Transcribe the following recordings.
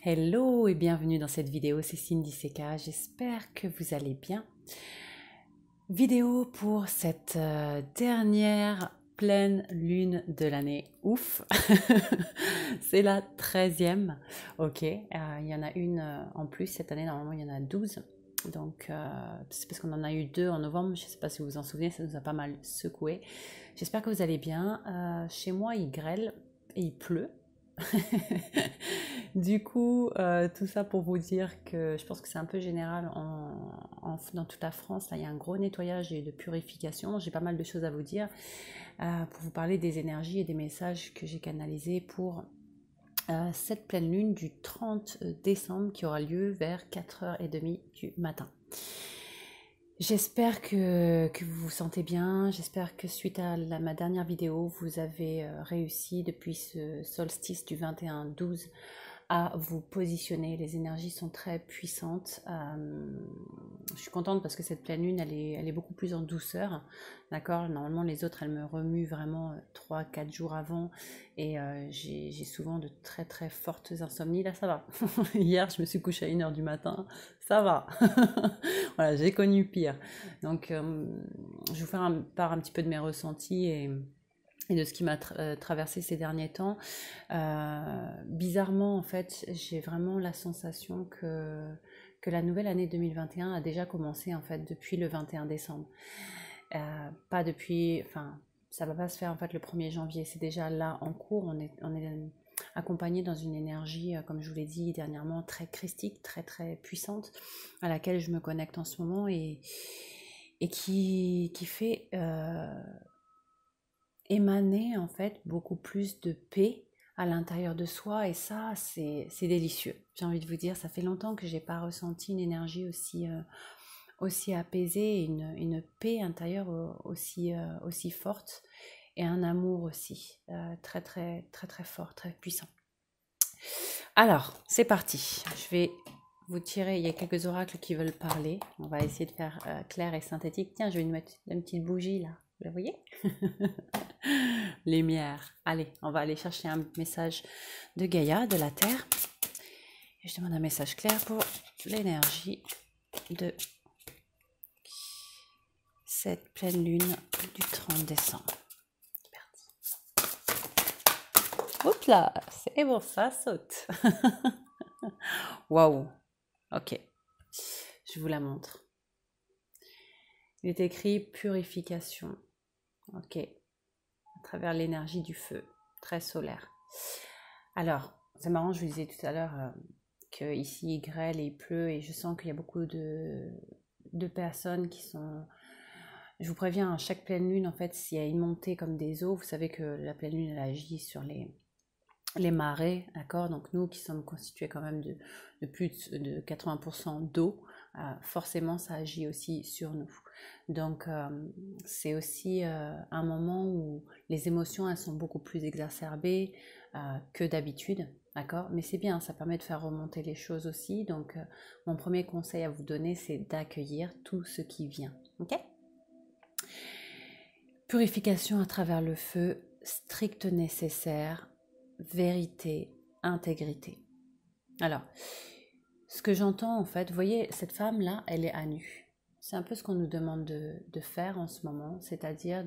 Hello et bienvenue dans cette vidéo, c'est Cindy Seka, j'espère que vous allez bien. Vidéo pour cette dernière pleine lune de l'année, ouf. C'est la 13e, ok, il y en a une en plus cette année, normalement il y en a 12. Donc c'est parce qu'on en a eu 2 en novembre, je ne sais pas si vous vous en souvenez, ça nous a pas mal secoué. J'espère que vous allez bien. Chez moi il grêle et il pleut. Du coup, tout ça pour vous dire que je pense que c'est un peu général dans toute la France. Là, il y a un gros nettoyage et de purification. J'ai pas mal de choses à vous dire pour vous parler des énergies et des messages que j'ai canalisés pour cette pleine lune du 30 décembre qui aura lieu vers 4h30 du matin. J'espère que vous vous sentez bien, j'espère que suite à ma dernière vidéo, vous avez réussi depuis ce solstice du 21-12 à vous positionner. Les énergies sont très puissantes. Je suis contente parce que cette pleine lune, elle est beaucoup plus en douceur. D'accord. Normalement, les autres, elles me remuent vraiment 3-4 jours avant. Et j'ai souvent de très très fortes insomnies. Là, ça va. Hier, je me suis couchée à 1h du matin. Ça va. Voilà, j'ai connu pire. Donc, je vais vous faire part un petit peu de mes ressentis et de ce qui m'a traversé ces derniers temps. Bizarrement, en fait, j'ai vraiment la sensation que la nouvelle année 2021 a déjà commencé, en fait, depuis le 21 décembre. Pas depuis... Enfin, ça va pas se faire, en fait, le 1er janvier. C'est déjà là, en cours. On est accompagné dans une énergie, comme je vous l'ai dit dernièrement, très christique, très, très puissante, à laquelle je me connecte en ce moment et qui fait... émaner en fait beaucoup plus de paix à l'intérieur de soi et ça c'est délicieux. J'ai envie de vous dire, ça fait longtemps que j'ai pas ressenti une énergie aussi apaisée, une paix intérieure aussi forte et un amour aussi très très très très fort, très puissant. Alors c'est parti, je vais vous tirer, il y a quelques oracles qui veulent parler, on va essayer de faire clair et synthétique. Tiens, je vais mettre une petite bougie là, vous la voyez? Lumière. Allez, on va aller chercher un message de Gaïa, de la Terre. Et je demande un message clair pour l'énergie de cette pleine lune du 30 décembre. Oups là, c'est bon, ça saute. Waouh. Ok, je vous la montre. Il est écrit purification. Ok, à travers l'énergie du feu, très solaire. Alors, c'est marrant, je vous disais tout à l'heure qu'ici il grêle et il pleut et je sens qu'il y a beaucoup de personnes qui sont... Je vous préviens, à chaque pleine lune, en fait, s'il y a une montée comme des eaux, vous savez que la pleine lune, elle agit sur les marées, d'accord? Donc nous qui sommes constitués quand même de plus de 80% d'eau, forcément ça agit aussi sur nous. Donc c'est aussi un moment où les émotions elles sont beaucoup plus exacerbées que d'habitude, d'accord? Mais c'est bien, ça permet de faire remonter les choses aussi. Donc mon premier conseil à vous donner, c'est d'accueillir tout ce qui vient, ok? Purification à travers le feu, strict nécessaire, vérité, intégrité. Alors, ce que j'entends en fait, vous voyez, cette femme-là, elle est à nu. C'est un peu ce qu'on nous demande de faire en ce moment, c'est-à-dire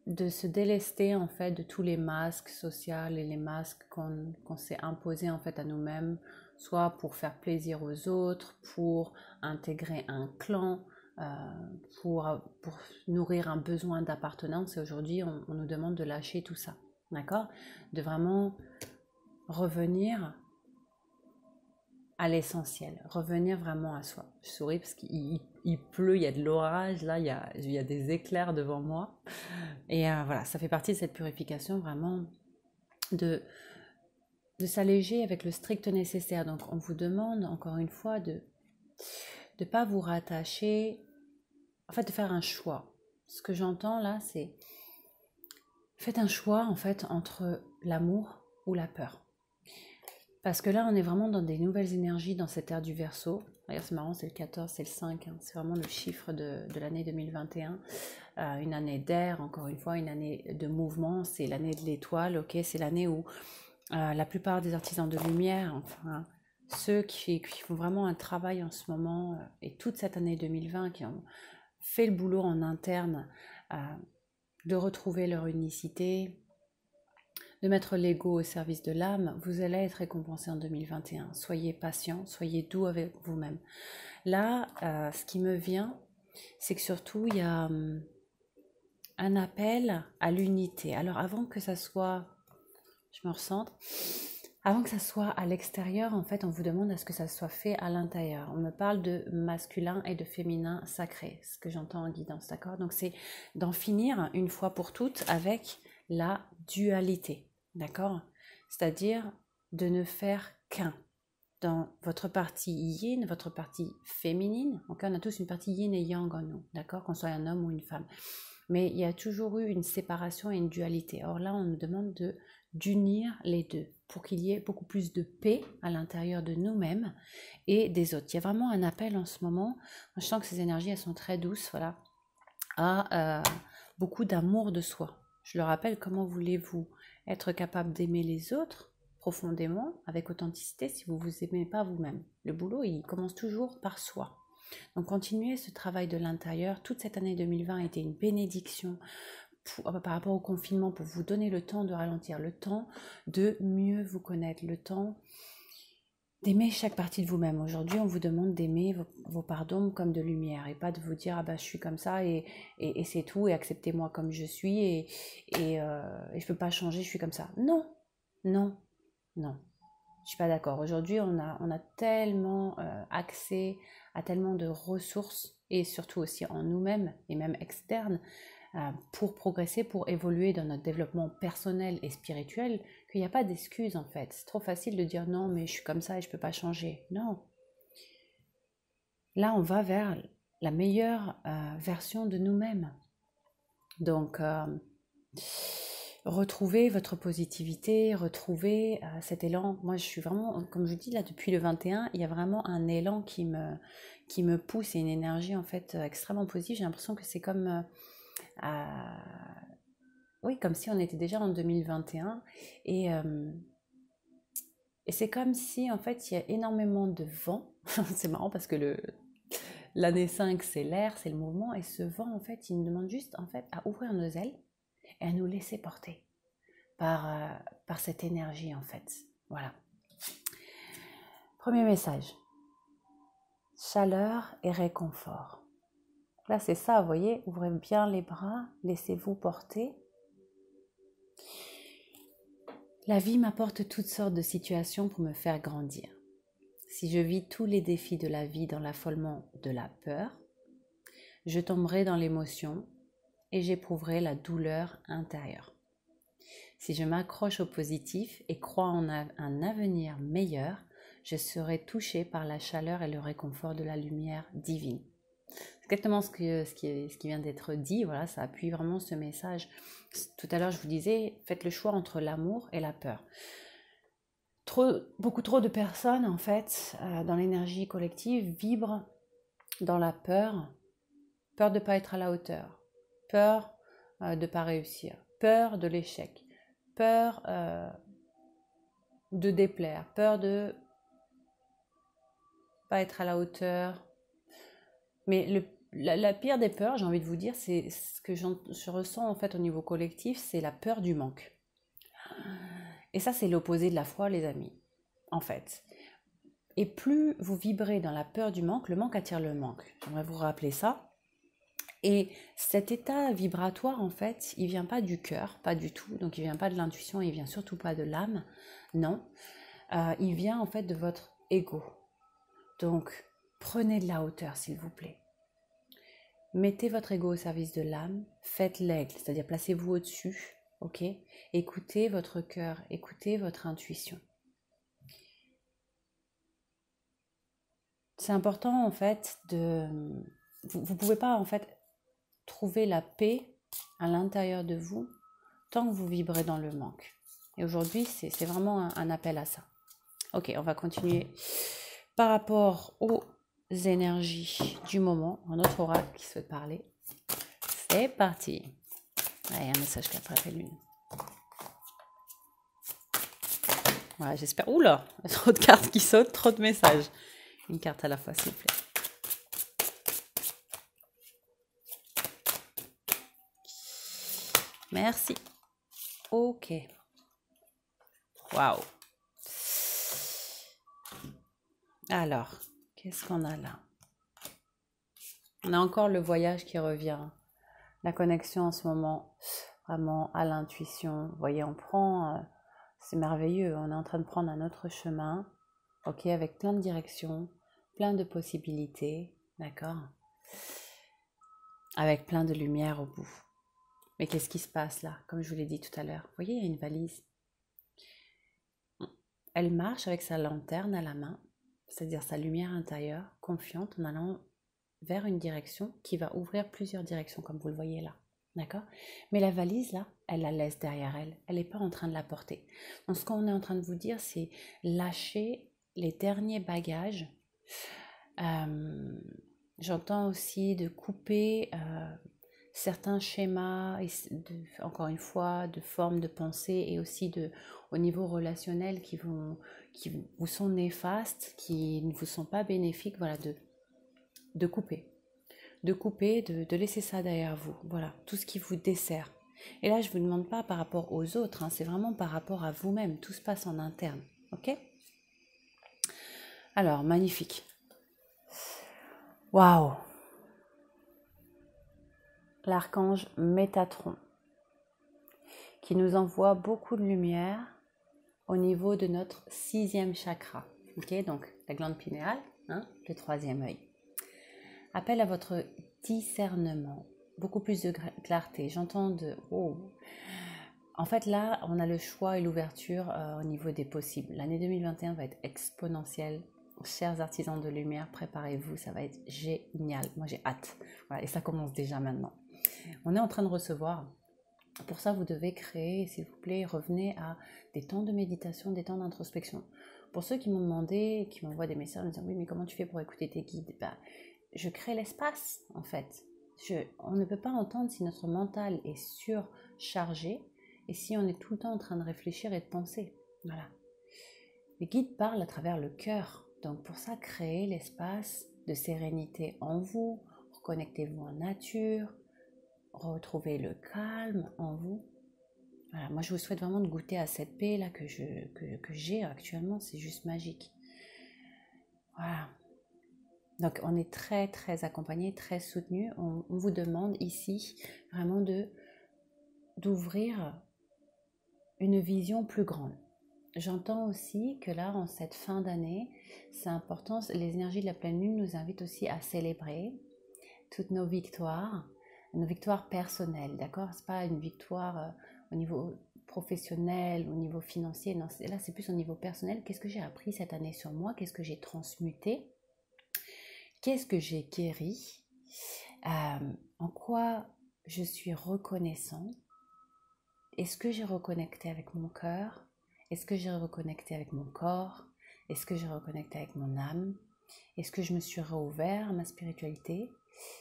de se délester en fait de tous les masques sociaux et les masques qu'on s'est imposés en fait à nous-mêmes, soit pour faire plaisir aux autres, pour intégrer un clan, pour nourrir un besoin d'appartenance. Et aujourd'hui, on nous demande de lâcher tout ça, d'accord? De vraiment revenir à l'essentiel, revenir vraiment à soi. Je souris parce qu'il pleut, il y a de l'orage, là, il y a des éclairs devant moi. Et voilà, ça fait partie de cette purification vraiment de s'alléger avec le strict nécessaire. Donc on vous demande encore une fois de ne pas vous rattacher, en fait de faire un choix. Ce que j'entends là, c'est faites un choix en fait entre l'amour ou la peur. Parce que là, on est vraiment dans des nouvelles énergies dans cette ère du Verseau. D'ailleurs, c'est marrant, c'est le 14, c'est le 5, hein, c'est vraiment le chiffre de l'année 2021. Une année d'air, encore une fois, une année de mouvement, c'est l'année de l'étoile, ok, c'est l'année où la plupart des artisans de lumière, enfin, ceux qui font vraiment un travail en ce moment, et toute cette année 2020, qui ont fait le boulot en interne, de retrouver leur unicité, de mettre l'ego au service de l'âme, vous allez être récompensé en 2021. Soyez patient, soyez doux avec vous-même. Là, ce qui me vient, c'est que surtout, il y a un appel à l'unité. Alors avant que ça soit, je me recentre, avant que ça soit à l'extérieur, en fait, on vous demande à ce que ça soit fait à l'intérieur. On me parle de masculin et de féminin sacré, ce que j'entends en guidance, d'accord? Donc c'est d'en finir une fois pour toutes avec la dualité, d'accord? C'est-à-dire de ne faire qu'un. Dans votre partie yin, votre partie féminine, donc on a tous une partie yin et yang en nous, d'accord? Qu'on soit un homme ou une femme. Mais il y a toujours eu une séparation et une dualité. Or là, on nous demande d'unir les deux pour qu'il y ait beaucoup plus de paix à l'intérieur de nous-mêmes et des autres. Il y a vraiment un appel en ce moment. Je sens que ces énergies, elles sont très douces, voilà, à beaucoup d'amour de soi. Je le rappelle, comment voulez-vous être capable d'aimer les autres profondément, avec authenticité, si vous ne vous aimez pas vous-même? Le boulot, il commence toujours par soi. Donc continuez ce travail de l'intérieur. Toute cette année 2020 a été une bénédiction par rapport au confinement, pour vous donner le temps de ralentir, le temps de mieux vous connaître, le temps d'aimer chaque partie de vous-même. Aujourd'hui, on vous demande d'aimer vos parts d'ombre comme de lumière, et pas de vous dire, ah bah je suis comme ça et c'est tout, et acceptez-moi comme je suis, et je peux pas changer, je suis comme ça. Non, non, non. Je suis pas d'accord. Aujourd'hui, on a tellement accès à tellement de ressources, et surtout aussi en nous-mêmes et même externes, pour progresser, pour évoluer dans notre développement personnel et spirituel, qu'il n'y a pas d'excuses en fait. C'est trop facile de dire non, mais je suis comme ça et je ne peux pas changer. Non. Là, on va vers la meilleure version de nous-mêmes. Donc, retrouvez votre positivité, retrouvez cet élan. Moi, je suis vraiment, comme je dis là, depuis le 21, il y a vraiment un élan qui me pousse, et une énergie en fait extrêmement positive. J'ai l'impression que c'est comme... oui, comme si on était déjà en 2021, et c'est comme si en fait il y a énormément de vent. C'est marrant parce que l'année 5 c'est l'air, c'est le mouvement, et ce vent en fait il nous demande juste en fait à ouvrir nos ailes et à nous laisser porter par cette énergie en fait. Voilà. Premier message: chaleur et réconfort. Là c'est ça, vous voyez, ouvrez bien les bras, laissez-vous porter. La vie m'apporte toutes sortes de situations pour me faire grandir. Si je vis tous les défis de la vie dans l'affolement de la peur, je tomberai dans l'émotion et j'éprouverai la douleur intérieure. Si je m'accroche au positif et crois en un avenir meilleur, je serai touchée par la chaleur et le réconfort de la lumière divine. C'est exactement ce qui vient d'être dit, voilà, ça appuie vraiment ce message. Tout à l'heure, je vous disais, faites le choix entre l'amour et la peur. Beaucoup trop de personnes, en fait, dans l'énergie collective, vibrent dans la peur de ne pas être à la hauteur, peur de ne pas réussir, peur de l'échec, peur de déplaire, peur de ne pas être à la hauteur. Mais la pire des peurs, j'ai envie de vous dire, c'est ce que je ressens en fait au niveau collectif, c'est la peur du manque. Et ça, c'est l'opposé de la foi, les amis, en fait. Et plus vous vibrez dans la peur du manque, le manque attire le manque. J'aimerais vous rappeler ça. Et cet état vibratoire, en fait, il vient pas du cœur, pas du tout. Donc, il vient pas de l'intuition, il vient surtout pas de l'âme. Non. Il vient, en fait, de votre ego. Donc, prenez de la hauteur, s'il vous plaît. Mettez votre ego au service de l'âme. Faites l'aigle, c'est-à-dire placez-vous au-dessus. Ok, écoutez votre cœur, écoutez votre intuition. C'est important en fait vous pouvez pas en fait trouver la paix à l'intérieur de vous tant que vous vibrez dans le manque. Et aujourd'hui, c'est vraiment un appel à ça. Ok, on va continuer par rapport aux énergies du moment. Un autre oracle qui souhaite parler. C'est parti. Allez, un message qu'après la lune. Voilà, j'espère. Oula, trop de cartes qui sautent, trop de messages. Une carte à la fois, s'il vous plaît. Merci. Ok. Waouh. Alors, qu'est-ce qu'on a là? On a encore le voyage qui revient. La connexion en ce moment, vraiment à l'intuition. Vous voyez, on prend... c'est merveilleux. On est en train de prendre un autre chemin. Ok, avec plein de directions, plein de possibilités. D'accord? Avec plein de lumière au bout. Mais qu'est-ce qui se passe là? Comme je vous l'ai dit tout à l'heure. Vous voyez, il y a une valise. Elle marche avec sa lanterne à la main, c'est-à-dire sa lumière intérieure, confiante, en allant vers une direction qui va ouvrir plusieurs directions, comme vous le voyez là. D'accord? Mais la valise là, elle la laisse derrière elle. Elle n'est pas en train de la porter. Donc ce qu'on est en train de vous dire, c'est lâcher les derniers bagages. J'entends aussi de couper certains schémas, encore une fois, de formes de pensée et aussi au niveau relationnel qui vous sont néfastes, qui ne vous sont pas bénéfiques, voilà, de couper. De laisser ça derrière vous. Voilà, tout ce qui vous dessert. Et là, je ne vous demande pas par rapport aux autres, hein, c'est vraiment par rapport à vous-même. Tout se passe en interne. Ok? Alors, magnifique. Waouh! L'archange Métatron, qui nous envoie beaucoup de lumière au niveau de notre 6e chakra. Ok? Donc, la glande pinéale, hein, le 3e œil. Appelle à votre discernement, beaucoup plus de clarté. J'entends de... Oh. En fait, là, on a le choix et l'ouverture au niveau des possibles. L'année 2021 va être exponentielle. Chers artisans de lumière, préparez-vous, ça va être génial. Moi, j'ai hâte. Voilà, et ça commence déjà maintenant. On est en train de recevoir. Pour ça, vous devez créer, s'il vous plaît, revenez à des temps de méditation, des temps d'introspection. Pour ceux qui m'ont demandé, qui m'envoient des messages, me disant oui, mais comment tu fais pour écouter tes guides? Je crée l'espace, en fait. On ne peut pas entendre si notre mental est surchargé et si on est tout le temps en train de réfléchir et de penser. Voilà. Les guides parlent à travers le cœur. Donc pour ça, créez l'espace de sérénité en vous. Reconnectez-vous en nature. Retrouvez le calme en vous. Voilà, moi je vous souhaite vraiment de goûter à cette paix là que j'ai actuellement. C'est juste magique. Voilà. Donc on est très très accompagné, très soutenu. On vous demande ici vraiment d'ouvrir une vision plus grande. J'entends aussi que là, en cette fin d'année, c'est important, les énergies de la pleine lune nous invitent aussi à célébrer toutes nos victoires personnelles, d'accord? C'est pas une victoire au niveau professionnel, au niveau financier, non, là c'est plus au niveau personnel. Qu'est-ce que j'ai appris cette année sur moi? Qu'est-ce que j'ai transmuté? Qu'est-ce que j'ai guéri? En quoi je suis reconnaissant? Est-ce que j'ai reconnecté avec mon cœur? Est-ce que j'ai reconnecté avec mon corps? Est-ce que j'ai reconnecté avec mon âme? Est-ce que je me suis réouvert à ma spiritualité?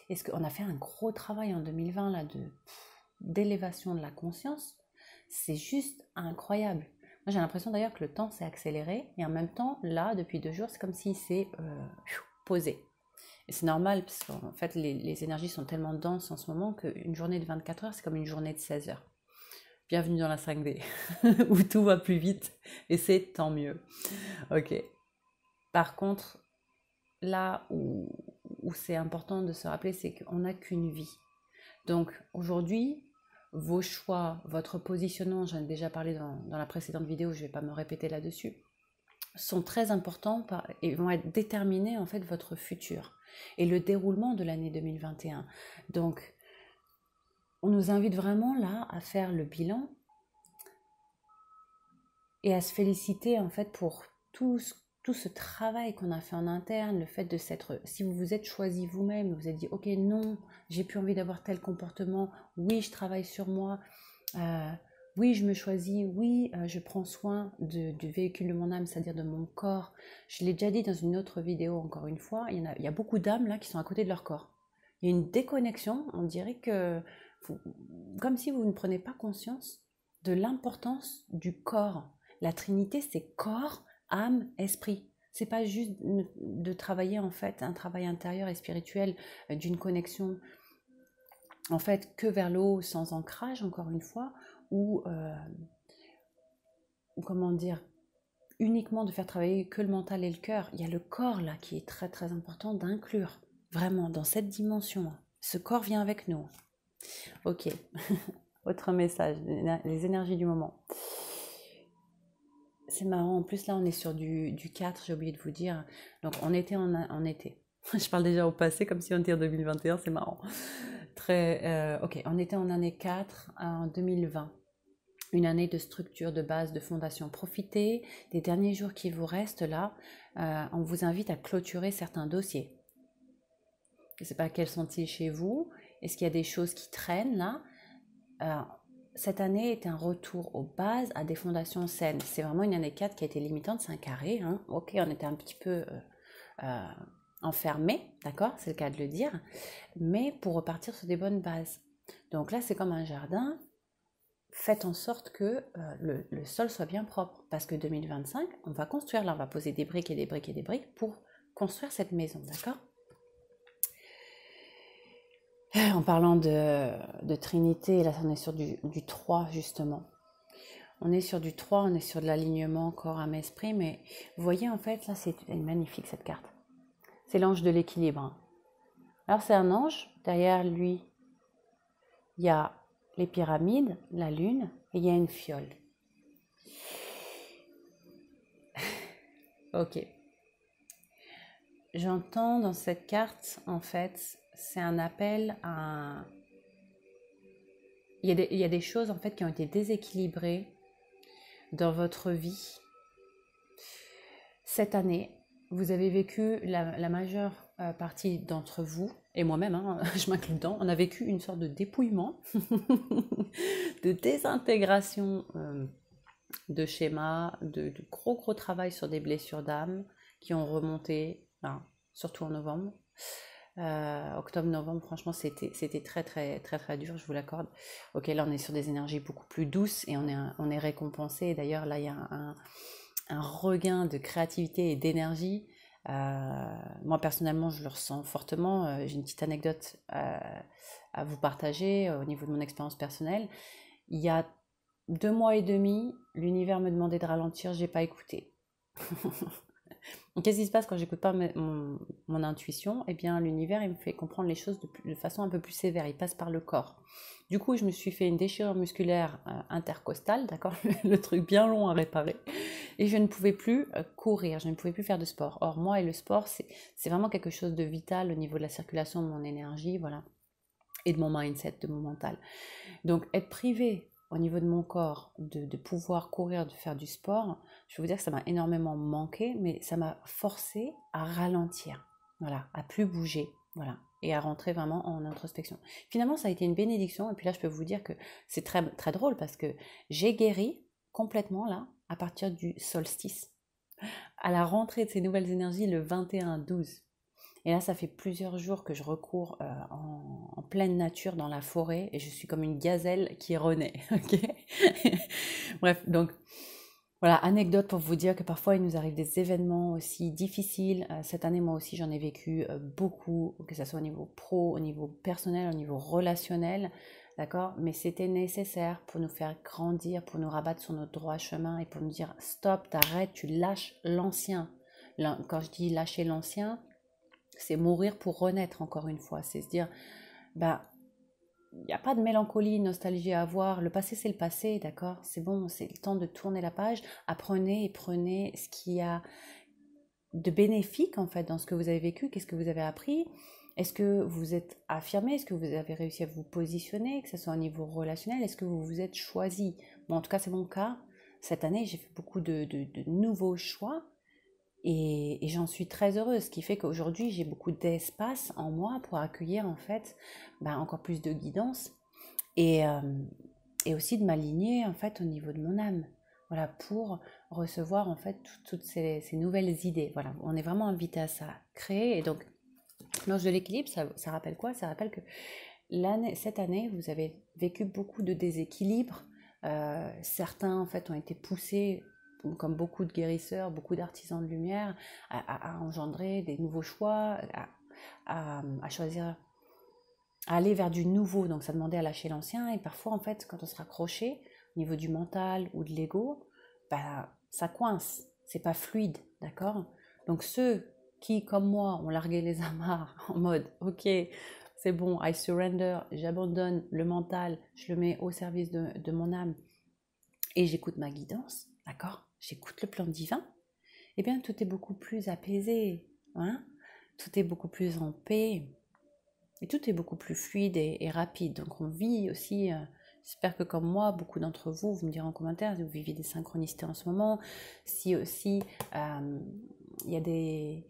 Est-ce qu'on a fait un gros travail en 2020 là d'élévation de la conscience? C'est juste incroyable. Moi j'ai l'impression d'ailleurs que le temps s'est accéléré et en même temps là depuis 2 jours c'est comme s'il s'est posé. Et c'est normal parce qu'en fait les énergies sont tellement denses en ce moment qu'une journée de 24 heures c'est comme une journée de 16 heures. Bienvenue dans la 5D, où tout va plus vite, et c'est tant mieux. Ok. Par contre, là où c'est important de se rappeler, c'est qu'on n'a qu'une vie. Donc aujourd'hui, vos choix, votre positionnement, j'en ai déjà parlé dans la précédente vidéo, je ne vais pas me répéter là-dessus, sont très importants et vont être déterminés en fait votre futur et le déroulement de l'année 2021. Donc, on nous invite vraiment là à faire le bilan et à se féliciter en fait pour tout ce travail qu'on a fait en interne, le fait de s'être, si vous vous êtes choisi vous-même, vous vous êtes dit ok non, j'ai plus envie d'avoir tel comportement, oui je travaille sur moi, oui je me choisis, oui je prends soin du véhicule de mon âme, c'est-à-dire de mon corps. Je l'ai déjà dit dans une autre vidéo encore une fois, il y a beaucoup d'âmes là qui sont à côté de leur corps. Il y a une déconnexion, on dirait que comme si vous ne prenez pas conscience de l'importance du corps. La Trinité, c'est corps, âme, esprit. C'est pas juste de travailler en fait un travail intérieur et spirituel d'une connexion en fait que vers le haut sans ancrage encore une fois ou comment dire uniquement de faire travailler que le mental et le cœur. Il y a le corps là qui est très très important d'inclure vraiment dans cette dimension. Ce corps vient avec nous. Ok. Autre message, les énergies du moment. C'est marrant, en plus là on est sur du 4, j'ai oublié de vous dire. Donc on était en été. Je parle déjà au passé comme si on était en 2021, c'est marrant. Ok, on était en année 4 en 2020. Une année de structure, de base, de fondation. Profitez des derniers jours qui vous restent là. On vous invite à clôturer certains dossiers. Je ne sais pas quels sont-ils chez vous. Est-ce qu'il y a des choses qui traînent là? Cette année est un retour aux bases, à des fondations saines. C'est vraiment une année 4 qui a été limitante, c'est un carré. Hein. Ok, on était un petit peu enfermés, d'accord, c'est le cas de le dire, mais pour repartir sur des bonnes bases. Donc là, c'est comme un jardin. Faites en sorte que le sol soit bien propre, parce que 2025, on va construire, là on va poser des briques et des briques et des briques pour construire cette maison, d'accord? En parlant de Trinité, là on est sur du 3 justement. On est sur du 3, on est sur de l'alignement corps, âme, esprit, mais vous voyez en fait, là c'est magnifique cette carte. C'est l'ange de l'équilibre. Hein. Alors c'est un ange, derrière lui, il y a les pyramides, la lune, et il y a une fiole. Ok. J'entends dans cette carte, en fait, c'est un appel à... Il y a des choses, en fait, qui ont été déséquilibrées dans votre vie. Cette année, vous avez vécu, la majeure partie d'entre vous, et moi-même, hein, je m'inclus dedans, on a vécu une sorte de dépouillement, de désintégration de schémas, de gros travail sur des blessures d'âme qui ont remonté, hein, surtout en novembre. Octobre-novembre, franchement, c'était très dur, je vous l'accorde. Ok, là, on est sur des énergies beaucoup plus douces et on est récompensé. D'ailleurs, là, il y a un regain de créativité et d'énergie. Moi, personnellement, je le ressens fortement. J'ai une petite anecdote à vous partager au niveau de mon expérience personnelle. Il y a 2 mois et demi, l'univers me demandait de ralentir, j'ai pas écouté. Qu'est-ce qui se passe quand j'écoute pas mon intuition? Eh bien, l'univers, il me fait comprendre les choses de façon un peu plus sévère. Il passe par le corps. Du coup, je me suis fait une déchirure musculaire intercostale, d'accord, le truc bien long à réparer. Et je ne pouvais plus courir, je ne pouvais plus faire de sport. Or, moi et le sport, c'est vraiment quelque chose de vital au niveau de la circulation de mon énergie, voilà, et de mon mindset, de mon mental. Donc, être privé au niveau de mon corps, de pouvoir courir, de faire du sport, je vais vous dire que ça m'a énormément manqué, mais ça m'a forcé à ralentir, voilà, à plus bouger, voilà, et à rentrer vraiment en introspection. Finalement, ça a été une bénédiction, et puis là, je peux vous dire que c'est très drôle parce que j'ai guéri complètement là, à partir du solstice, à la rentrée de ces nouvelles énergies le 21-12. Et là, ça fait plusieurs jours que je recours en pleine nature dans la forêt et je suis comme une gazelle qui renaît. Okay. Bref, donc voilà, anecdote pour vous dire que parfois il nous arrive des événements aussi difficiles. Cette année, moi aussi, j'en ai vécu beaucoup, que ce soit au niveau pro, au niveau personnel, au niveau relationnel. D'accord? Mais c'était nécessaire pour nous faire grandir, pour nous rabattre sur notre droit chemin et pour nous dire stop, t'arrêtes, tu lâches l'ancien. Quand je dis lâcher l'ancien, c'est mourir pour renaître encore une fois. C'est se dire, bah, il n'y a pas de mélancolie, nostalgie à avoir. Le passé, c'est le passé, d'accord? C'est bon, c'est le temps de tourner la page. Apprenez et prenez ce qu'il y a de bénéfique, en fait, dans ce que vous avez vécu. Qu'est-ce que vous avez appris? Est-ce que vous êtes affirmé? Est-ce que vous avez réussi à vous positionner, que ce soit au niveau relationnel? Est-ce que vous vous êtes choisi? Bon, en tout cas, c'est mon cas. Cette année, j'ai fait beaucoup de nouveaux choix. Et j'en suis très heureuse, ce qui fait qu'aujourd'hui j'ai beaucoup d'espace en moi pour accueillir en fait encore plus de guidance et, euh, et aussi de m'aligner en fait au niveau de mon âme. Voilà, pour recevoir en fait toutes ces nouvelles idées. Voilà, on est vraiment invité à ça, créer. Et donc, l'ange de l'équilibre, ça rappelle quoi? Ça rappelle que cette année, vous avez vécu beaucoup de déséquilibres. Certains en fait ont été poussés comme beaucoup de guérisseurs, beaucoup d'artisans de lumière, à engendrer des nouveaux choix, à choisir, à aller vers du nouveau. Donc ça demandait à lâcher l'ancien. Et parfois, en fait, quand on se raccrochait au niveau du mental ou de l'ego, bah, ça coince, c'est pas fluide, d'accord? Donc ceux qui, comme moi, ont largué les amarres en mode, ok, c'est bon, I surrender, j'abandonne le mental, je le mets au service de mon âme et j'écoute ma guidance, d'accord? J'écoute le plan divin, eh bien tout est beaucoup plus apaisé, hein? Tout est beaucoup plus en paix et tout est beaucoup plus fluide et rapide. Donc on vit aussi, j'espère que comme moi, beaucoup d'entre vous, vous me direz en commentaire si vous vivez des synchronicités en ce moment, si aussi il y a des...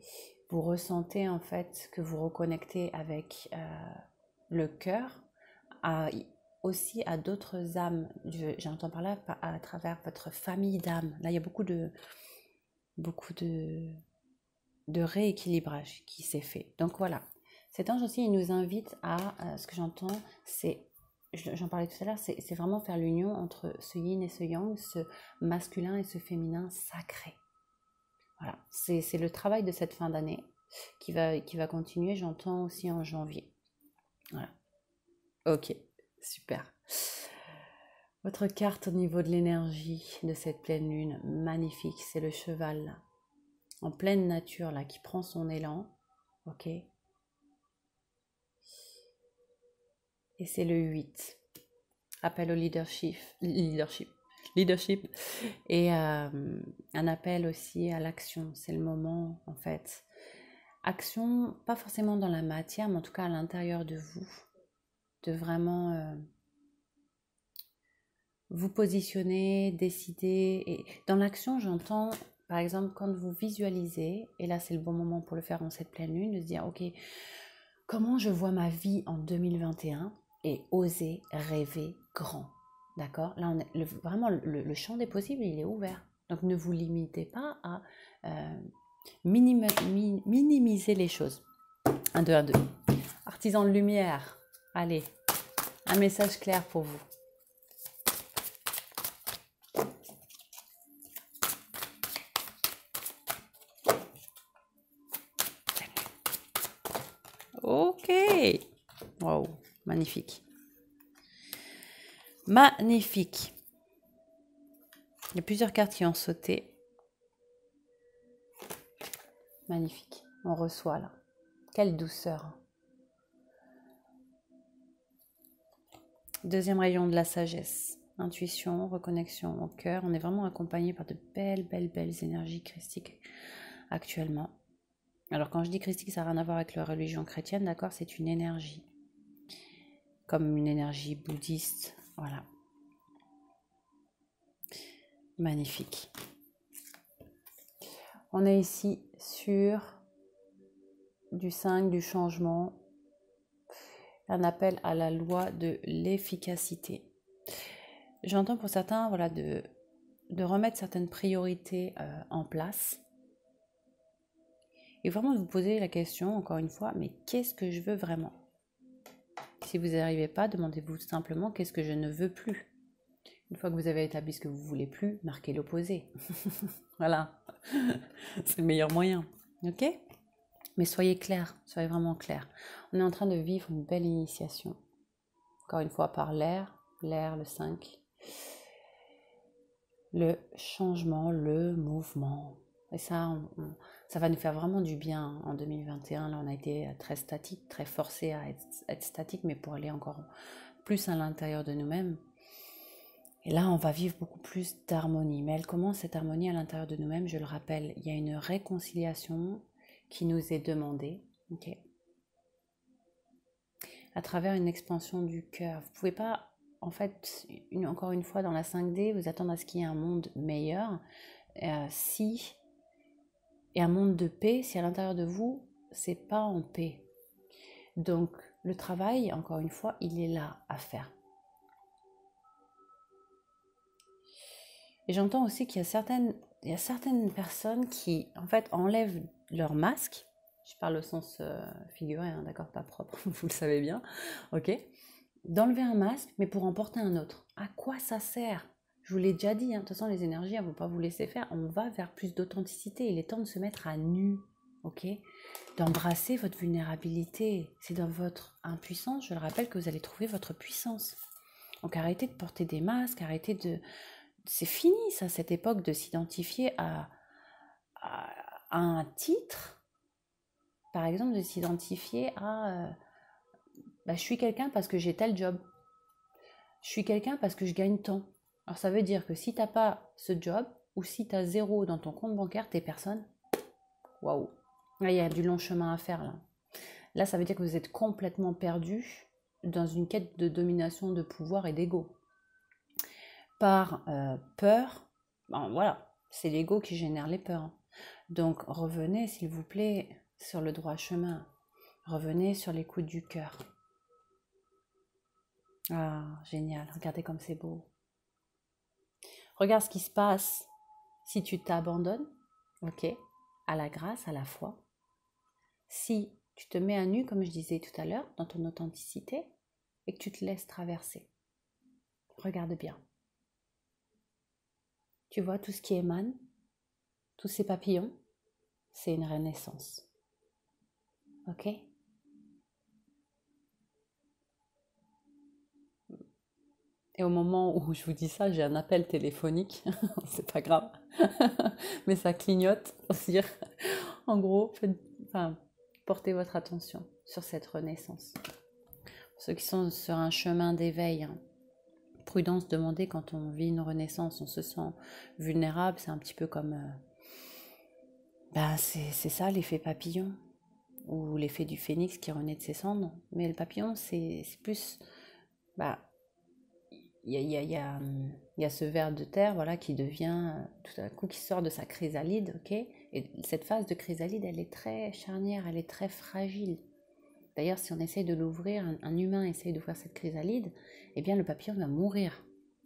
Vous ressentez en fait que vous reconnectez avec le cœur, aussi à d'autres âmes. J'entends par là à travers votre famille d'âmes. Là, il y a beaucoup de rééquilibrage qui s'est fait. Donc voilà, cet ange aussi, il nous invite à ce que j'entends, c'est, j'en parlais tout à l'heure, c'est vraiment faire l'union entre ce yin et ce yang, ce masculin et ce féminin sacré. Voilà, c'est le travail de cette fin d'année qui va continuer, j'entends aussi en janvier. Voilà. Ok, super. Votre carte au niveau de l'énergie de cette pleine lune, magnifique, c'est le cheval là, en pleine nature là, qui prend son élan, ok. Et c'est le 8, appel au leadership, et un appel aussi à l'action, c'est le moment en fait. Action, pas forcément dans la matière, mais en tout cas à l'intérieur de vous, de vraiment vous positionner, décider. Et dans l'action, j'entends, par exemple, quand vous visualisez, et là c'est le bon moment pour le faire en cette pleine lune, de se dire, ok, comment je vois ma vie en 2021 et oser rêver grand. D'accord? Là, on est, vraiment, le champ des possibles, il est ouvert. Donc, ne vous limitez pas à minimiser les choses. 1, 2, 1, 2. Artisan de lumière, allez, un message clair pour vous. Ok. Wow, magnifique. Magnifique. Il y a plusieurs cartes qui ont sauté. Magnifique. On reçoit là. Quelle douceur. Deuxième rayon de la sagesse. Intuition, reconnexion au cœur. On est vraiment accompagné par de belles énergies christiques actuellement. Alors quand je dis christique, ça n'a rien à voir avec la religion chrétienne, d'accord? C'est une énergie. Comme une énergie bouddhiste. Voilà. Magnifique. On est ici sur du 5, du changement. Un appel à la loi de l'efficacité. J'entends pour certains, voilà, de remettre certaines priorités en place. Et vraiment de vous poser la question, encore une fois, mais qu'est-ce que je veux vraiment? Si vous n'y arrivez pas, demandez-vous simplement qu'est-ce que je ne veux plus. Une fois que vous avez établi ce que vous ne voulez plus, marquez l'opposé. Voilà, c'est le meilleur moyen. Ok? Mais soyez clair, soyez vraiment clair. On est en train de vivre une belle initiation. Encore une fois, par l'air, le 5. Le changement, le mouvement. Et ça, ça va nous faire vraiment du bien en 2021. Là, on a été très statique, très forcé à être statique, mais pour aller encore plus à l'intérieur de nous-mêmes. Et là, on va vivre beaucoup plus d'harmonie. Mais elle commence cette harmonie à l'intérieur de nous-mêmes. Je le rappelle, il y a une réconciliation qui nous est demandée, ok, à travers une expansion du cœur. Vous ne pouvez pas, en fait, encore une fois, dans la 5D, vous attendre à ce qu'il y ait un monde meilleur. Et un monde de paix, si à l'intérieur de vous, c'est pas en paix. Donc, le travail, encore une fois, il est là à faire. Et j'entends aussi qu'il y a certaines personnes qui, en fait, enlèvent leur masque. Je parle au sens figuré, hein, d'accord, pas propre, vous le savez bien, ok. D'enlever un masque, mais pour en porter un autre. À quoi ça sert? Je vous l'ai déjà dit, hein, de toute façon, les énergies, elles ne vont pas vous laisser faire. On va vers plus d'authenticité. Il est temps de se mettre à nu, ok? D'embrasser votre vulnérabilité. C'est dans votre impuissance, je le rappelle, que vous allez trouver votre puissance. Donc arrêtez de porter des masques, arrêtez de... C'est fini, ça, cette époque de s'identifier à un titre. Par exemple, de s'identifier à... je suis quelqu'un parce que j'ai tel job. Je suis quelqu'un parce que je gagne tant. Alors ça veut dire que si tu n'as pas ce job, ou si tu as 0 dans ton compte bancaire, t'es personne. Waouh. Là, il y a du long chemin à faire là. Là, ça veut dire que vous êtes complètement perdu dans une quête de domination, de pouvoir et d'ego. Par peur, voilà, c'est l'ego qui génère les peurs. Donc revenez, s'il vous plaît, sur le droit chemin. Revenez sur l'écoute du cœur. Ah, génial, regardez comme c'est beau. Regarde ce qui se passe si tu t'abandonnes, ok, à la grâce, à la foi. Si tu te mets à nu, comme je disais tout à l'heure, dans ton authenticité, et que tu te laisses traverser. Regarde bien. Tu vois tout ce qui émane, tous ces papillons, c'est une renaissance. Ok ? Et au moment où je vous dis ça, j'ai un appel téléphonique, c'est pas grave, mais ça clignote. En gros, portez votre attention sur cette renaissance. Pour ceux qui sont sur un chemin d'éveil, prudence demandée quand on vit une renaissance, on se sent vulnérable, c'est un petit peu comme... c'est ça l'effet papillon, ou l'effet du phénix qui renaît de ses cendres. Mais le papillon, c'est plus... Il y a ce ver de terre, voilà, qui devient tout à coup, qui sort de sa chrysalide, ok. Et cette phase de chrysalide, elle est très charnière, elle est très fragile. D'ailleurs, si on essaye de l'ouvrir, un humain essaye d'ouvrir cette chrysalide, eh bien le papillon va mourir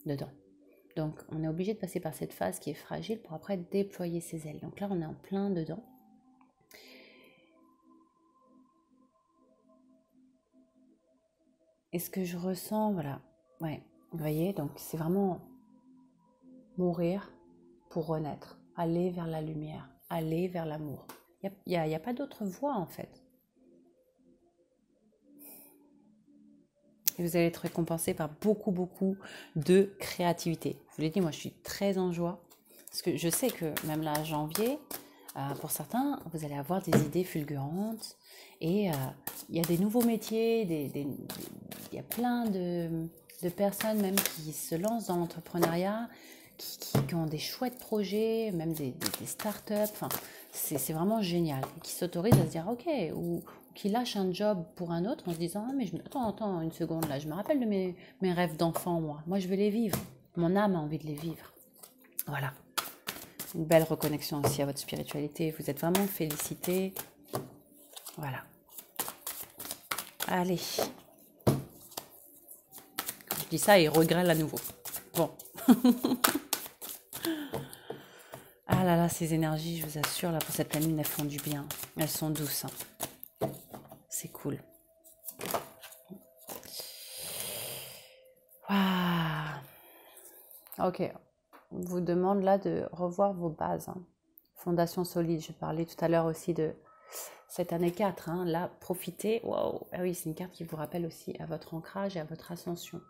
dedans. Donc on est obligé de passer par cette phase qui est fragile pour après déployer ses ailes. Donc là, on est en plein dedans. Et ce que je ressens, voilà, ouais, vous voyez, donc c'est vraiment mourir pour renaître, aller vers la lumière, aller vers l'amour. Il n'y a pas d'autre voie en fait. Et vous allez être récompensé par beaucoup, beaucoup de créativité. Je vous l'ai dit, moi je suis très en joie. Parce que je sais que même là, janvier, pour certains, vous allez avoir des idées fulgurantes. Et il y a des nouveaux métiers, il y a plein de personnes même qui se lancent dans l'entrepreneuriat, qui ont des chouettes projets, même des startups. Enfin, c'est vraiment génial. Qui s'autorisent à se dire, ok, ou qui lâchent un job pour un autre en se disant, ah, mais attends une seconde, là, je me rappelle de mes rêves d'enfant, moi je vais les vivre. Mon âme a envie de les vivre. Voilà. Une belle reconnexion aussi à votre spiritualité. Vous êtes vraiment félicité. Voilà. Allez. Quand je dis ça, il regrette à nouveau. Bon. Ah là là, ces énergies, je vous assure, là, pour cette pleine lune, elles font du bien. Elles sont douces. Hein. C'est cool. Waouh. Ok. On vous demande là de revoir vos bases. Hein. Fondation solide. Je parlais tout à l'heure aussi de cette année 4. Hein. Là, profitez. Waouh. Ah oui, c'est une carte qui vous rappelle aussi à votre ancrage et à votre ascension.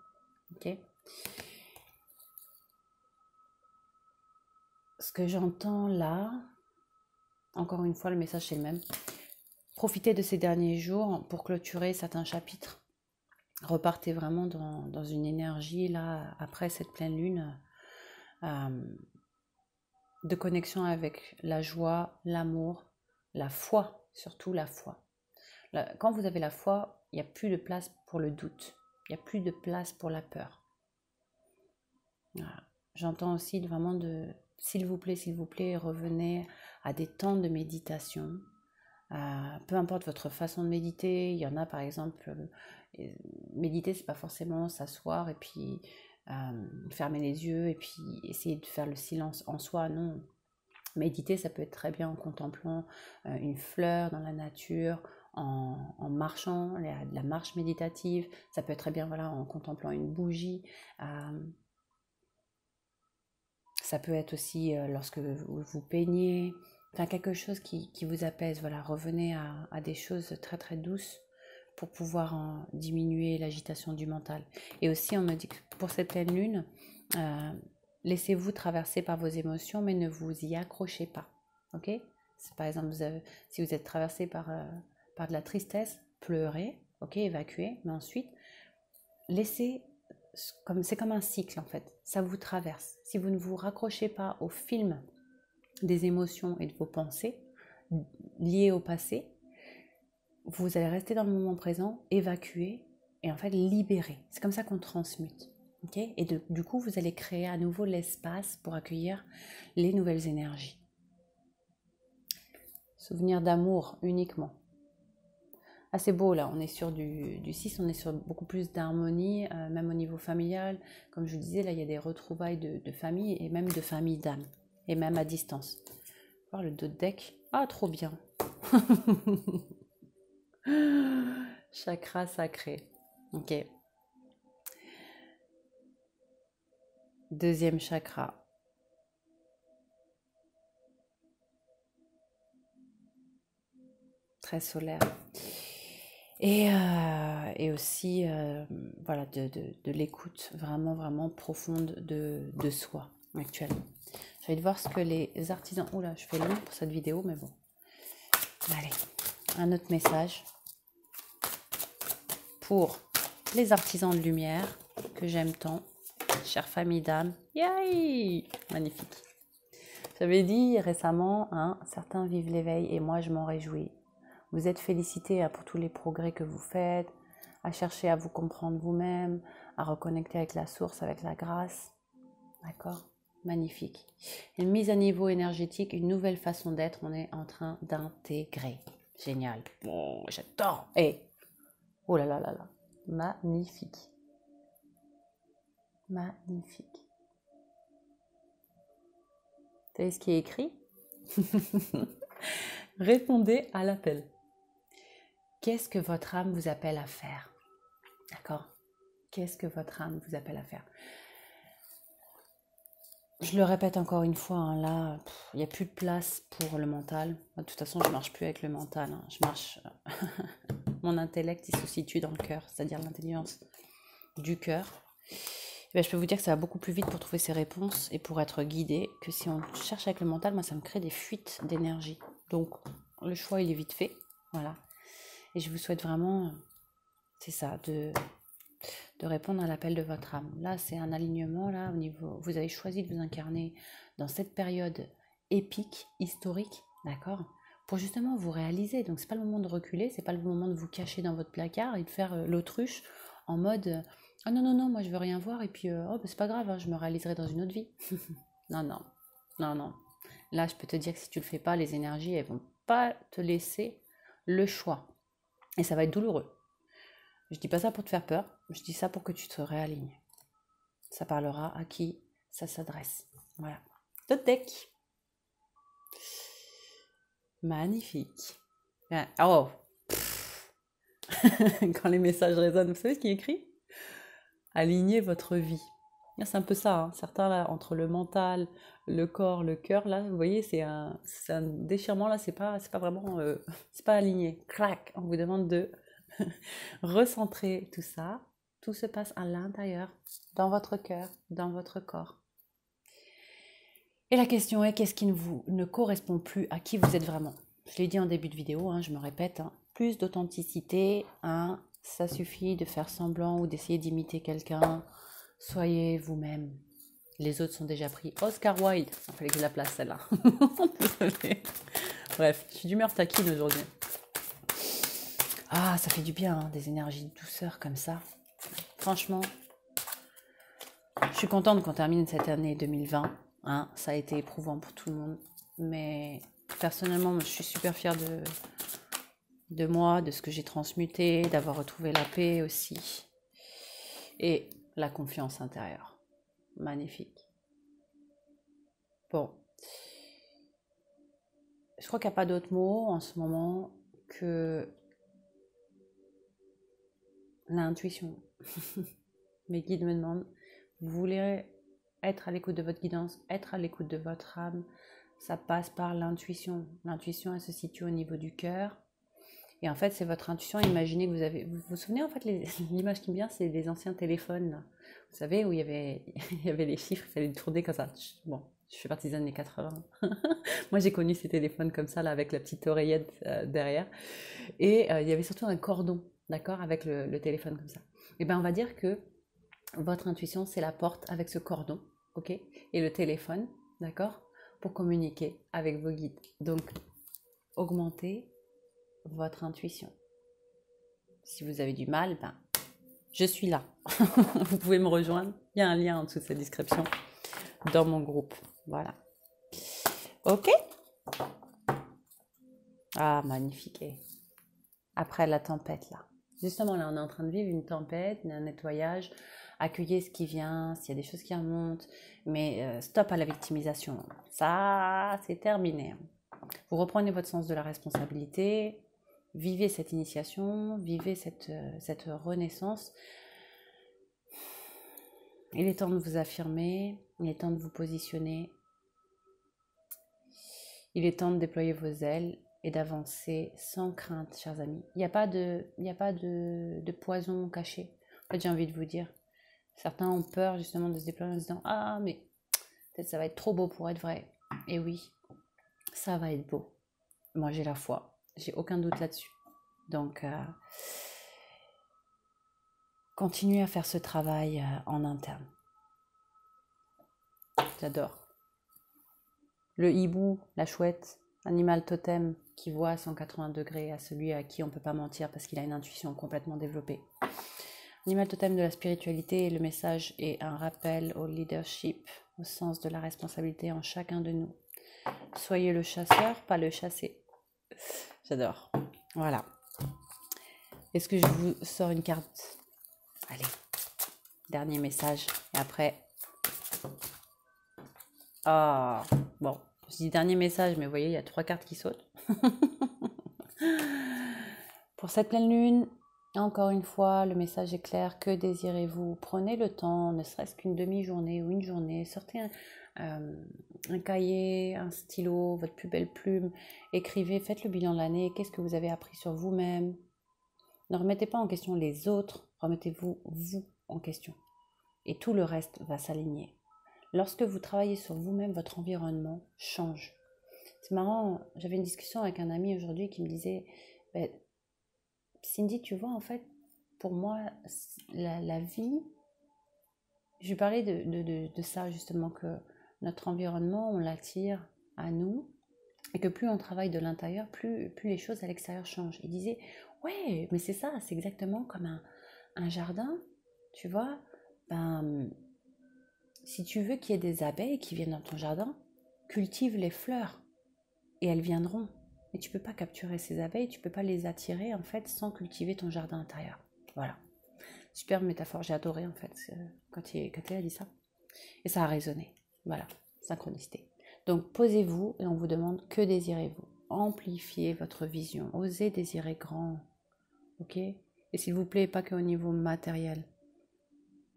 Ok. Ce que j'entends là, encore une fois, le message c'est le même. Profitez de ces derniers jours pour clôturer certains chapitres. Repartez vraiment dans une énergie là, après cette pleine lune, de connexion avec la joie, l'amour, la foi, surtout la foi. Quand vous avez la foi, il n'y a plus de place pour le doute, il n'y a plus de place pour la peur. Voilà. J'entends aussi vraiment s'il vous plaît, revenez à des temps de méditation. Peu importe votre façon de méditer, il y en a par exemple, méditer c'est pas forcément s'asseoir et puis fermer les yeux et puis essayer de faire le silence en soi, non. Méditer ça peut être très bien en contemplant une fleur dans la nature, en marchant, de la marche méditative, ça peut être très bien voilà, en contemplant une bougie. Ça peut être aussi lorsque vous peignez, enfin quelque chose qui vous apaise. Voilà, revenez à des choses très très douces pour pouvoir diminuer l'agitation du mental. Et aussi, on me dit que pour cette pleine lune, laissez-vous traverser par vos émotions, mais ne vous y accrochez pas. Ok? Par exemple, si vous êtes traversé par de la tristesse, pleurez, ok, évacuez, mais ensuite, laissez, c'est comme un cycle en fait, ça vous traverse. Si vous ne vous raccrochez pas au film des émotions et de vos pensées liées au passé, vous allez rester dans le moment présent, évacuer et en fait libérer. C'est comme ça qu'on transmute. Okay, et du coup, vous allez créer à nouveau l'espace pour accueillir les nouvelles énergies. Souvenir d'amour uniquement. Ah, c'est beau là, on est sur du 6, on est sur beaucoup plus d'harmonie, même au niveau familial. Comme je vous disais, là, il y a des retrouvailles de famille et même de famille d'âme, et même à distance. Voir le dos de deck. Ah, trop bien. Chakra sacré. Ok. Deuxième chakra. Très solaire. Et aussi, voilà, de l'écoute vraiment, vraiment profonde de soi actuellement. J'allais voir ce que les artisans... Oula, je fais long pour cette vidéo, mais bon. Allez, un autre message pour les artisans de lumière que j'aime tant. Chère famille d'âme. Yay! Magnifique. J'avais dit récemment, hein, certains vivent l'éveil et moi je m'en réjouis. Vous êtes félicités pour tous les progrès que vous faites, à chercher à vous comprendre vous-même, à reconnecter avec la source, avec la grâce. D'accord? Magnifique. Une mise à niveau énergétique, une nouvelle façon d'être, on est en train d'intégrer. Génial. Oh, j'adore. Oh là là là là. Magnifique. Magnifique. Vous savez ce qui est écrit? Répondez à l'appel. Qu'est-ce que votre âme vous appelle à faire? D'accord? Qu'est-ce que votre âme vous appelle à faire? Je le répète encore une fois, hein, là, il n'y a plus de place pour le mental. De toute façon, je ne marche plus avec le mental. Hein. Je marche... Mon intellect, il se situe dans le cœur, c'est-à-dire l'intelligence du cœur. Et bien, je peux vous dire que ça va beaucoup plus vite pour trouver ces réponses et pour être guidé que si on cherche avec le mental. Moi, ça me crée des fuites d'énergie. Donc, le choix, il est vite fait. Voilà. Et je vous souhaite vraiment, c'est ça, de répondre à l'appel de votre âme. Là, c'est un alignement, là, au niveau... Vous avez choisi de vous incarner dans cette période épique, historique, d'accord, pour justement vous réaliser. Donc, c'est pas le moment de reculer, c'est pas le moment de vous cacher dans votre placard et de faire l'autruche en mode ah non, non, non, moi je veux rien voir et puis oh, bah, c'est pas grave, hein, je me réaliserai dans une autre vie. Non, non, non, non. Là, je peux te dire que si tu le fais pas, les énergies, elles vont pas te laisser le choix. Et ça va être douloureux. Je dis pas ça pour te faire peur, je dis ça pour que tu te réalignes. Ça parlera à qui ça s'adresse. Voilà. D'autres deck. Magnifique. Oh. Quand les messages résonnent, vous savez ce qui est écrit? Alignez votre vie. C'est un peu ça, hein. Certains là, entre le mental, le corps, le cœur, là, vous voyez, c'est un déchirement là, c'est pas vraiment, c'est pas aligné. Crac, on vous demande de recentrer tout ça. Tout se passe à l'intérieur, dans votre cœur, dans votre corps. Et la question est, qu'est-ce qui ne correspond plus à qui vous êtes vraiment? Je l'ai dit en début de vidéo, hein, je me répète, hein, plus d'authenticité, hein, ça suffit de faire semblant ou d'essayer d'imiter quelqu'un. Soyez vous-même. Les autres sont déjà pris. Oscar Wilde, il fallait que je la place celle-là. Désolée. Bref, je suis d'humeur taquine aujourd'hui. Ah, ça fait du bien, hein, des énergies de douceur comme ça. Franchement, je suis contente qu'on termine cette année 2020. Hein, ça a été éprouvant pour tout le monde. Mais personnellement, je suis super fière de moi, de ce que j'ai transmuté, d'avoir retrouvé la paix aussi. Et la confiance intérieure. Magnifique. Bon. Je crois qu'il n'y a pas d'autre mot en ce moment que l'intuition. Mes guides me demandent, vous voulez être à l'écoute de votre guidance, être à l'écoute de votre âme, ça passe par l'intuition. L'intuition, elle se situe au niveau du cœur. Et en fait, c'est votre intuition. Imaginez que vous avez... Vous vous souvenez, en fait, l'image qui me vient, c'est des anciens téléphones, là. Vous savez, où il y avait, il y avait les chiffres, il fallait les tourner comme ça. Bon, je fais partie des années 80. Moi, j'ai connu ces téléphones comme ça, là, avec la petite oreillette derrière. Et il y avait surtout un cordon, d'accord, avec le téléphone comme ça. Et bien, on va dire que votre intuition, c'est la porte avec ce cordon, ok, et le téléphone, d'accord, pour communiquer avec vos guides. Donc, augmentez votre intuition. Si vous avez du mal, ben, je suis là. Vous pouvez me rejoindre. Il y a un lien en dessous de cette description dans mon groupe. Voilà. Ok. Ah, magnifique. Après la tempête, là. Justement, là, on est en train de vivre une tempête, un nettoyage. Accueillez ce qui vient, s'il y a des choses qui remontent. Mais stop à la victimisation. Ça, c'est terminé. Vous reprenez votre sens de la responsabilité. Vivez cette initiation, vivez cette renaissance. Il est temps de vous affirmer, il est temps de vous positionner. Il est temps de déployer vos ailes et d'avancer sans crainte, chers amis. Il n'y a pas de poison caché. En fait, j'ai envie de vous dire, certains ont peur justement de se déployer en se disant « Ah, mais peut-être ça va être trop beau pour être vrai. » Et oui, ça va être beau. Moi, j'ai la foi. J'ai aucun doute là-dessus. Donc, continuez à faire ce travail en interne. J'adore. Le hibou, la chouette, animal totem qui voit à 180 degrés à celui à qui on ne peut pas mentir parce qu'il a une intuition complètement développée. Animal totem de la spiritualité, le message est un rappel au leadership, au sens de la responsabilité en chacun de nous. Soyez le chasseur, pas le chassé. J'adore. Voilà. Est-ce que je vous sors une carte? Allez, dernier message. Et après... Ah, bon, je dis dernier message, mais vous voyez, il y a 3 cartes qui sautent. Pour cette pleine lune, encore une fois, le message est clair. Que désirez-vous? Prenez le temps, ne serait-ce qu'une demi-journée ou une journée. Sortez un cahier, un stylo, votre plus belle plume. Écrivez, faites le bilan de l'année. Qu'est-ce que vous avez appris sur vous-même? Ne remettez pas en question les autres, remettez-vous vous en question. Et tout le reste va s'aligner. Lorsque vous travaillez sur vous-même, votre environnement change. C'est marrant, j'avais une discussion avec un ami aujourd'hui qui me disait Cindy, tu vois, en fait, pour moi, la vie, je lui parlais de ça justement, que notre environnement, on l'attire à nous, et que plus on travaille de l'intérieur, plus les choses à l'extérieur changent. Il disait, ouais, mais c'est ça, c'est exactement comme un jardin, tu vois, si tu veux qu'il y ait des abeilles qui viennent dans ton jardin, cultive les fleurs et elles viendront. Mais tu ne peux pas capturer ces abeilles, tu ne peux pas les attirer en fait sans cultiver ton jardin intérieur. Voilà. Super métaphore, j'ai adoré en fait quand il a dit ça. Et ça a résonné. Voilà, synchronicité. Donc posez-vous et on vous demande que désirez-vous. Amplifiez votre vision, osez désirer grand. Ok? Et s'il vous plaît, pas qu'au niveau matériel.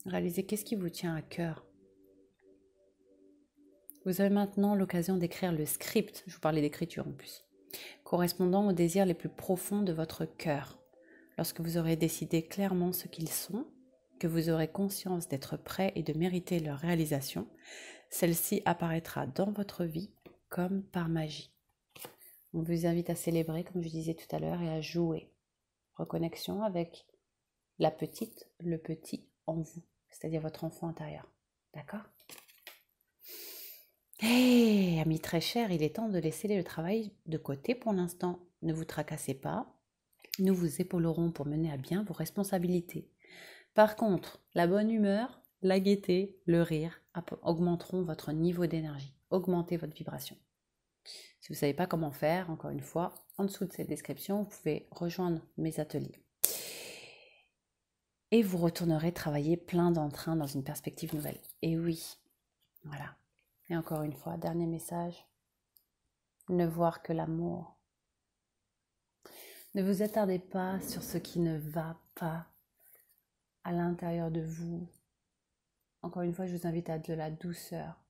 Réalisez qu'est-ce qui vous tient à cœur. Vous avez maintenant l'occasion d'écrire le script, je vous parlais d'écriture en plus, correspondant aux désirs les plus profonds de votre cœur. Lorsque vous aurez décidé clairement ce qu'ils sont, que vous aurez conscience d'être prêt et de mériter leur réalisation, celle-ci apparaîtra dans votre vie comme par magie. On vous invite à célébrer, comme je disais tout à l'heure, et à jouer. Reconnexion avec la petite, le petit en vous, c'est-à-dire votre enfant intérieur. D'accord ? Hey, amis très chers, il est temps de laisser le travail de côté pour l'instant. Ne vous tracassez pas. Nous vous épaulerons pour mener à bien vos responsabilités. Par contre, la bonne humeur, la gaieté, le rire augmenteront votre niveau d'énergie. Augmentez votre vibration. Si vous ne savez pas comment faire, encore une fois, en dessous de cette description, vous pouvez rejoindre mes ateliers. Et vous retournerez travailler plein d'entrain dans une perspective nouvelle. Et oui, voilà. Et encore une fois, dernier message, ne voir que l'amour. Ne vous attardez pas sur ce qui ne va pas à l'intérieur de vous. encore une fois, je vous invite à de la douceur.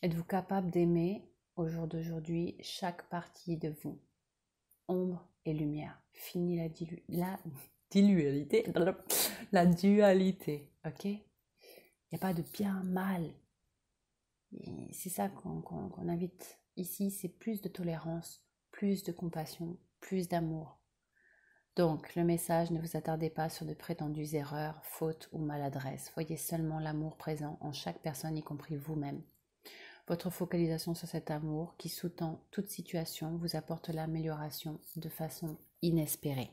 Êtes-vous capable d'aimer au jour d'aujourd'hui chaque partie de vous? Ombre et lumière. Fini la dualité. La dualité, ok? Il n'y a pas de bien, mal. C'est ça qu'on invite ici, c'est plus de tolérance, plus de compassion, plus d'amour. Donc, le message, ne vous attardez pas sur de prétendues erreurs, fautes ou maladresses. Voyez seulement l'amour présent en chaque personne, y compris vous-même. Votre focalisation sur cet amour qui sous-tend toute situation vous apporte l'amélioration de façon inespérée.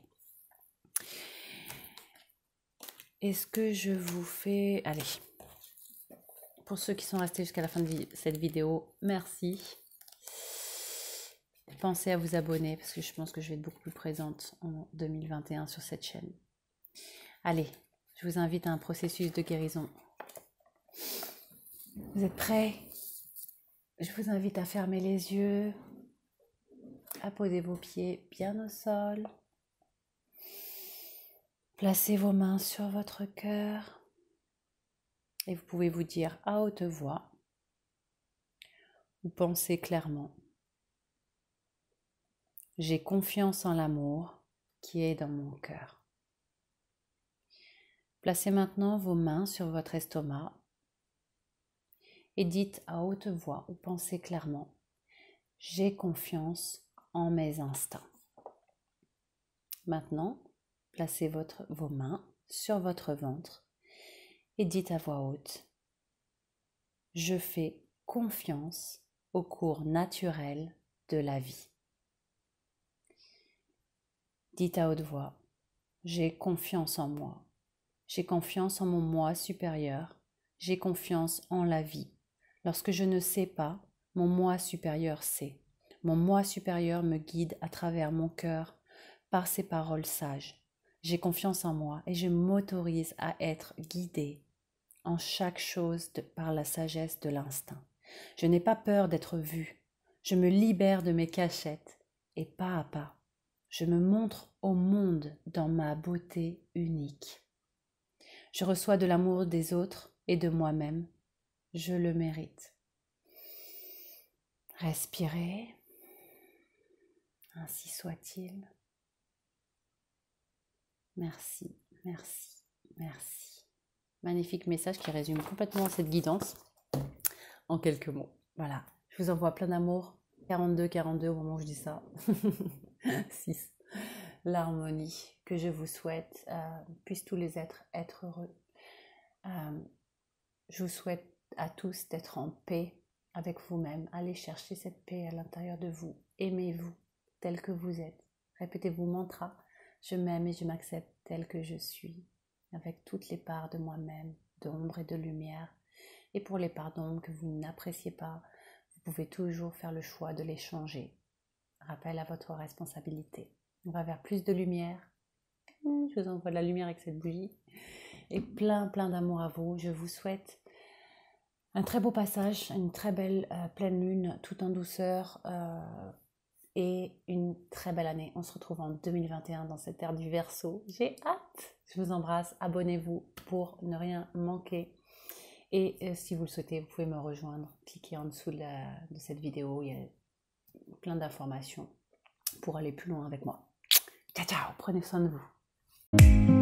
Est-ce que je vous fais... Allez, pour ceux qui sont restés jusqu'à la fin de cette vidéo, merci. Pensez à vous abonner parce que je pense que je vais être beaucoup plus présente en 2021 sur cette chaîne. Allez, je vous invite à un processus de guérison. Vous êtes prêts? Je vous invite à fermer les yeux, à poser vos pieds bien au sol. Placez vos mains sur votre cœur et vous pouvez vous dire à haute voix ou pensez clairement. J'ai confiance en l'amour qui est dans mon cœur. Placez maintenant vos mains sur votre estomac et dites à haute voix ou pensez clairement. J'ai confiance en mes instincts. Maintenant, placez vos mains sur votre ventre et dites à voix haute. Je fais confiance au cours naturel de la vie. Dites à haute voix, j'ai confiance en moi, j'ai confiance en mon moi supérieur, j'ai confiance en la vie. Lorsque je ne sais pas, mon moi supérieur sait. Mon moi supérieur me guide à travers mon cœur par ses paroles sages. J'ai confiance en moi et je m'autorise à être guidée en chaque chose par la sagesse de l'instinct. Je n'ai pas peur d'être vue. Je me libère de mes cachettes et pas à pas, je me montre au monde dans ma beauté unique. Je reçois de l'amour des autres et de moi-même. Je le mérite. Respirez. Ainsi soit-il. Merci, merci, merci. Magnifique message qui résume complètement cette guidance en quelques mots. Voilà, je vous envoie plein d'amour. 42 au moment où je dis ça. 6. L'harmonie que je vous souhaite, puissent tous les êtres être heureux. Je vous souhaite à tous d'être en paix avec vous-même. Allez chercher cette paix à l'intérieur de vous. Aimez-vous tel que vous êtes. Répétez-vous mantra. Je m'aime et je m'accepte tel que je suis, avec toutes les parts de moi-même, d'ombre et de lumière. Et pour les parts d'ombre que vous n'appréciez pas, vous pouvez toujours faire le choix de les changer. Rappel à votre responsabilité. On va vers plus de lumière. Je vous envoie de la lumière avec cette bougie. Et plein d'amour à vous. Je vous souhaite un très beau passage, une très belle pleine lune, tout en douceur. Et une très belle année. On se retrouve en 2021 dans cette ère du Verseau. J'ai hâte. Je vous embrasse. Abonnez-vous pour ne rien manquer. Et si vous le souhaitez, vous pouvez me rejoindre. Cliquez en dessous de cette vidéo. Il y a plein d'informations pour aller plus loin avec moi. Ciao, ciao. Prenez soin de vous.